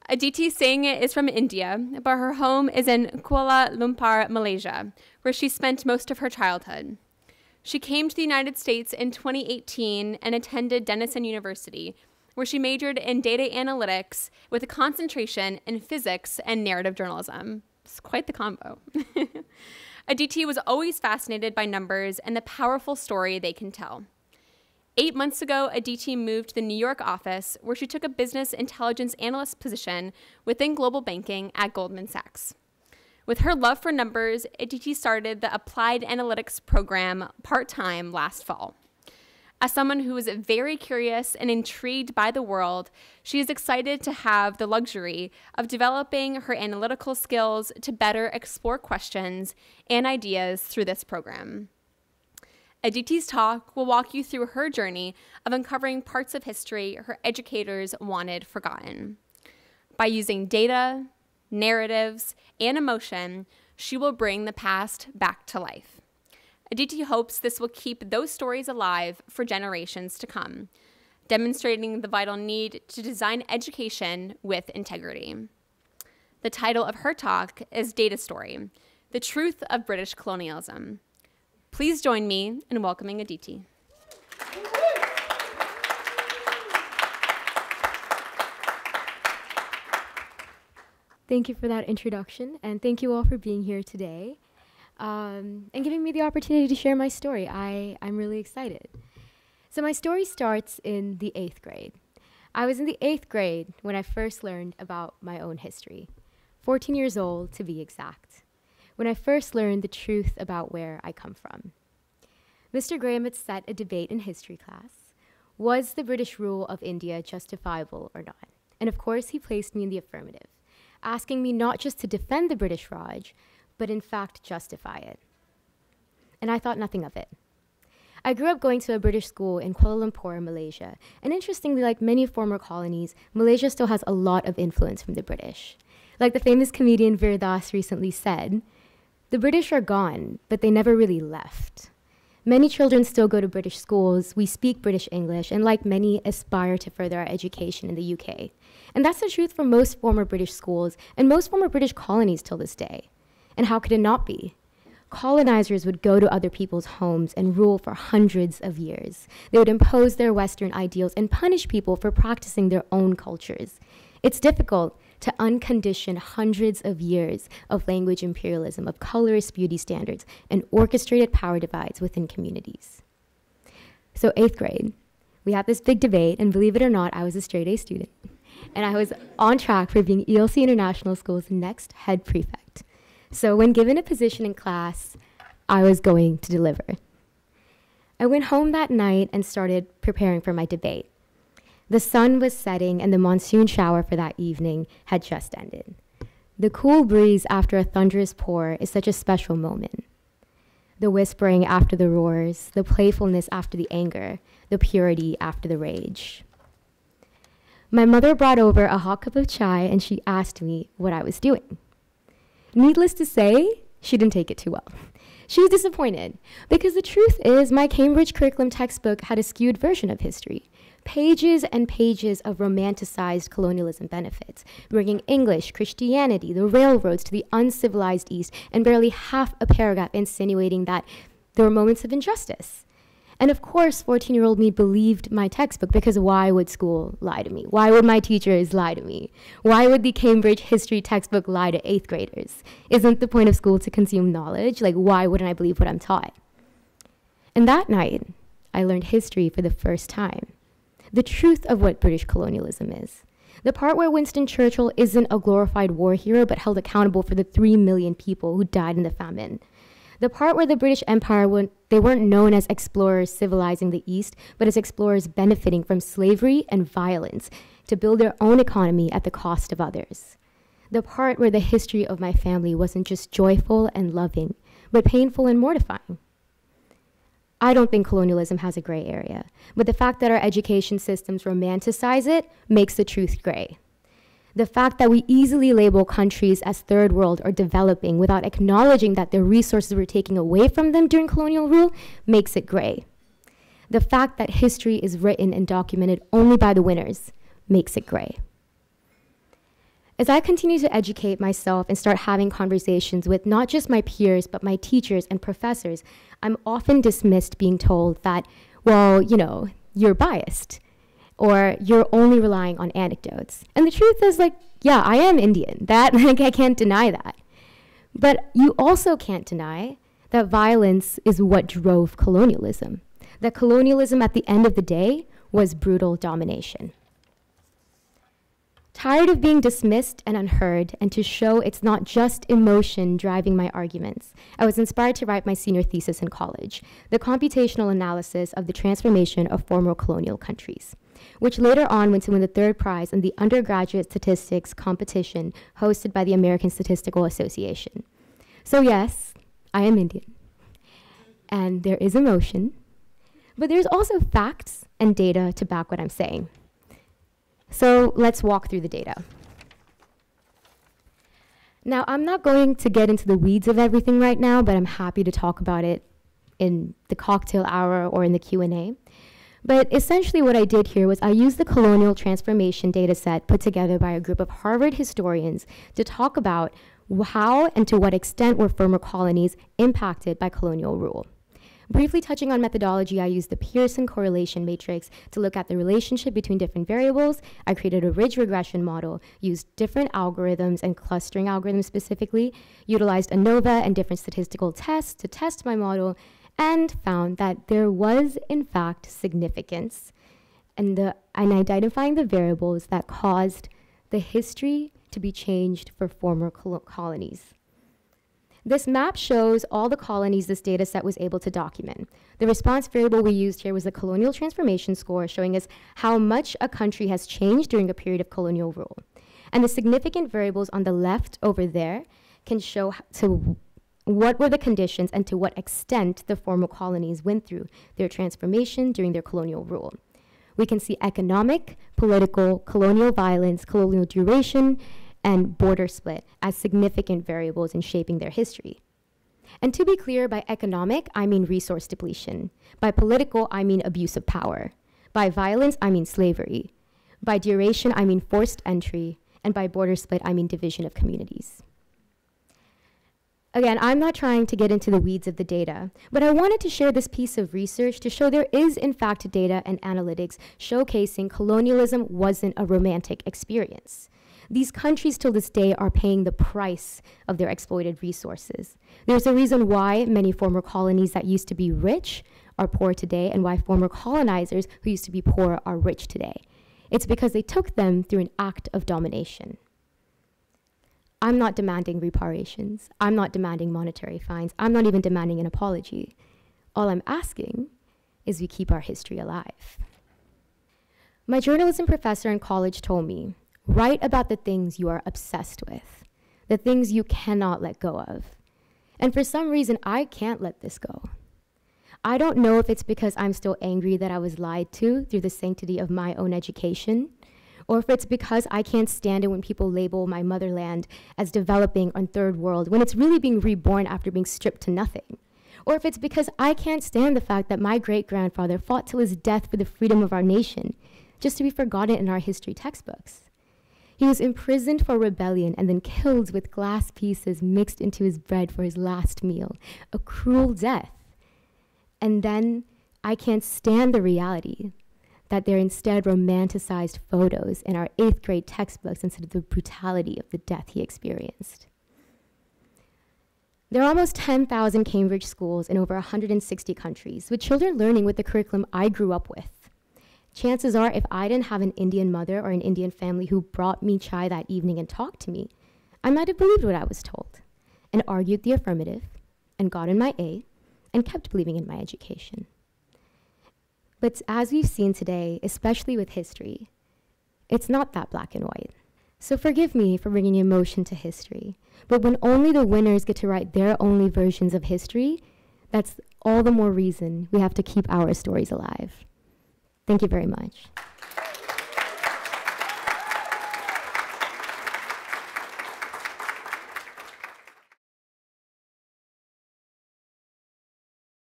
Aditi Singh is from India, but her home is in Kuala Lumpur, Malaysia, where she spent most of her childhood. She came to the United States in 2018 and attended Denison University, where she majored in data analytics with a concentration in physics and narrative journalism. It's quite the combo. Aditi was always fascinated by numbers and the powerful story they can tell. 8 months ago, Aditi moved to the New York office, where she took a business intelligence analyst position within global banking at Goldman Sachs. With her love for numbers, Aditi started the Applied Analytics program part-time last fall. As someone who is very curious and intrigued by the world, she is excited to have the luxury of developing her analytical skills to better explore questions and ideas through this program. Aditi's talk will walk you through her journey of uncovering parts of history her educators wanted forgotten. By using data, narratives, and emotion, she will bring the past back to life. Aditi hopes this will keep those stories alive for generations to come, demonstrating the vital need to design education with integrity. The title of her talk is Data Story: The Truth of British Colonialism. Please join me in welcoming Aditi. Thank you for that introduction, and thank you all for being here today and giving me the opportunity to share my story. I'm really excited. So my story starts in the 8th grade. I was in the 8th grade when I first learned about my own history, 14 years old to be exact, when I first learned the truth about where I come from. Mr. Graham had set a debate in history class. Was the British rule of India justifiable or not? And of course, he placed me in the affirmative, asking me not just to defend the British Raj, but in fact justify it. And I thought nothing of it. I grew up going to a British school in Kuala Lumpur, Malaysia, and interestingly, like many former colonies, Malaysia still has a lot of influence from the British. Like the famous comedian Veer Das recently said, the British are gone, but they never really left. Many children still go to British schools, we speak British English, and like many, aspire to further our education in the UK. And that's the truth for most former British schools and most former British colonies till this day. And how could it not be? Colonizers would go to other people's homes and rule for hundreds of years. They would impose their Western ideals and punish people for practicing their own cultures. It's difficult to uncondition hundreds of years of language imperialism, of colorist beauty standards, and orchestrated power divides within communities. So 8th grade, we had this big debate, and believe it or not, I was a straight A student. And I was on track for being ELC International School's next head prefect. So when given a position in class, I was going to deliver. I went home that night and started preparing for my debate. The sun was setting and the monsoon shower for that evening had just ended. The cool breeze after a thunderous pour is such a special moment. The whispering after the roars, the playfulness after the anger, the purity after the rage. My mother brought over a hot cup of chai and she asked me what I was doing. Needless to say, she didn't take it too well. She was disappointed because the truth is my Cambridge curriculum textbook had a skewed version of history. Pages and pages of romanticized colonialism benefits, bringing English, Christianity, the railroads to the uncivilized East, and barely half a paragraph insinuating that there were moments of injustice. And of course, 14-year-old me believed my textbook because why would school lie to me? Why would my teachers lie to me? Why would the Cambridge history textbook lie to 8th graders? Isn't the point of school to consume knowledge? Like, why wouldn't I believe what I'm taught? And that night, I learned history for the first time. The truth of what British colonialism is. The part where Winston Churchill isn't a glorified war hero, but held accountable for the 3 million people who died in the famine. The part where the British Empire, they weren't known as explorers civilizing the East, but as explorers benefiting from slavery and violence to build their own economy at the cost of others. The part where the history of my family wasn't just joyful and loving, but painful and mortifying. I don't think colonialism has a gray area, but the fact that our education systems romanticize it makes the truth gray. The fact that we easily label countries as third world or developing without acknowledging that their resources were taken away from them during colonial rule makes it gray. The fact that history is written and documented only by the winners makes it gray. As I continue to educate myself and start having conversations with not just my peers, but my teachers and professors, I'm often dismissed being told that, well, you know, you're biased, or you're only relying on anecdotes. And the truth is, like, yeah, I am Indian. That, like, I can't deny that. But you also can't deny that violence is what drove colonialism. That colonialism, at the end of the day, was brutal domination. Tired of being dismissed and unheard, and to show it's not just emotion driving my arguments, I was inspired to write my senior thesis in college, the computational analysis of the transformation of former colonial countries, which later on went to win the third prize in the undergraduate statistics competition hosted by the American Statistical Association. So yes, I am Indian, and there is emotion, but there's also facts and data to back what I'm saying. So let's walk through the data. Now, I'm not going to get into the weeds of everything right now, but I'm happy to talk about it in the cocktail hour or in the Q&A. But essentially what I did here was I used the colonial transformation data set put together by a group of Harvard historians to talk about how and to what extent were former colonies impacted by colonial rule. Briefly touching on methodology, I used the Pearson correlation matrix to look at the relationship between different variables. I created a ridge regression model, used different algorithms and clustering algorithms specifically, utilized ANOVA and different statistical tests to test my model, and found that there was, in fact, significance in identifying the variables that caused the history to be changed for former colonies. This map shows all the colonies this data set was able to document. The response variable we used here was the colonial transformation score, showing us how much a country has changed during a period of colonial rule. And the significant variables on the left over there can show to what were the conditions and to what extent the former colonies went through their transformation during their colonial rule. We can see economic, political, colonial violence, colonial duration, and border split as significant variables in shaping their history. And to be clear, by economic, I mean resource depletion. By political, I mean abuse of power. By violence, I mean slavery. By duration, I mean forced entry. And by border split, I mean division of communities. Again, I'm not trying to get into the weeds of the data, but I wanted to share this piece of research to show there is, in fact, data and analytics showcasing colonialism wasn't a romantic experience. These countries till this day are paying the price of their exploited resources. There's a reason why many former colonies that used to be rich are poor today, and why former colonizers who used to be poor are rich today. It's because they took them through an act of domination. I'm not demanding reparations. I'm not demanding monetary fines. I'm not even demanding an apology. All I'm asking is we keep our history alive. My journalism professor in college told me, write about the things you are obsessed with, the things you cannot let go of. And for some reason, I can't let this go. I don't know if it's because I'm still angry that I was lied to through the sanctity of my own education, or if it's because I can't stand it when people label my motherland as developing on third world when it's really being reborn after being stripped to nothing. Or if it's because I can't stand the fact that my great-grandfather fought till his death for the freedom of our nation, just to be forgotten in our history textbooks. He was imprisoned for rebellion and then killed with glass pieces mixed into his bread for his last meal, a cruel death. And then I can't stand the reality that they're instead romanticized photos in our 8th grade textbooks instead of the brutality of the death he experienced. There are almost 10,000 Cambridge schools in over 160 countries, with children learning with the curriculum I grew up with. Chances are, if I didn't have an Indian mother or an Indian family who brought me chai that evening and talked to me, I might have believed what I was told and argued the affirmative and gotten my A and kept believing in my education. But as we've seen today, especially with history, it's not that black and white. So forgive me for bringing emotion to history, but when only the winners get to write their only versions of history, that's all the more reason we have to keep our stories alive. Thank you very much.